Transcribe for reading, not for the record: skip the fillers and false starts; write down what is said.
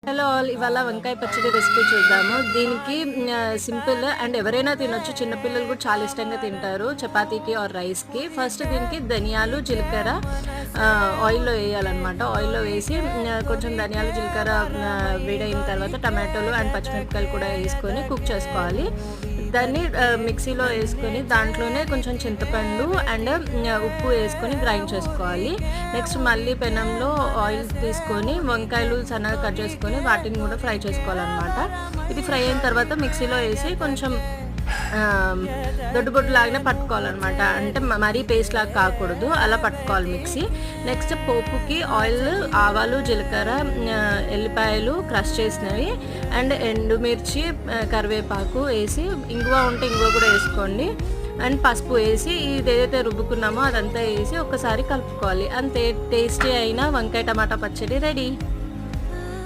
Hello all, ఇవాళ వంకాయ పచ్చడి రెసిపీ చూద్దాము. దీనికి సింపుల్ అండ్ ఎవరైనా తినొచ్చు. చిన్నపిల్లలు కూడా చాలా ఇష్టంగా తింటారు చపాతీకి ఆర్ రైస్కి. ఫస్ట్ దీనికి ధనియాలు, జీలకర్ర ఆయిల్లో వేయాలన్నమాట. ఆయిల్లో వేసి కొంచెం ధనియాలు, జీలకర్ర వేడైన తర్వాత టమాటోలు అండ్ పచ్చిమిరపకాయలు కూడా వేసుకొని కుక్ చేసుకోవాలి. దాన్ని మిక్సీలో వేసుకొని దాంట్లోనే కొంచెం చింతపండు అండ్ ఉప్పు వేసుకొని గ్రైండ్ చేసుకోవాలి. నెక్స్ట్ మళ్ళీ పెనంలో ఆయిల్ తీసుకొని వంకాయలు సన్నగా కట్ చేసుకొని వాటిని కూడా ఫ్రై చేసుకోవాలన్నమాట. ఇది ఫ్రై అయిన తర్వాత మిక్సీలో వేసి కొంచెం దొడ్డు లాగానే పట్టుకోవాలన్నమాట. అంటే మరీ పేస్ట్ లాగా కాకూడదు, అలా పట్టుకోవాలి మిక్సీ. నెక్స్ట్ పోపుకి ఆయిల్, ఆవాలు, జీలకర్ర, ఎల్లిపాయలు క్రష్ చేసినవి అండ్ ఎండుమిర్చి, కరివేపాకు వేసి, ఇంగువ ఉంటే ఇంగువ కూడా వేసుకోండి. అండ్ పసుపు వేసి ఇది ఏదైతే రుబ్బుకున్నామో అదంతా వేసి ఒక్కసారి కలుపుకోవాలి. అంతే, టేస్టీ అయిన వంకాయ టమాటా పచ్చడి రెడీ.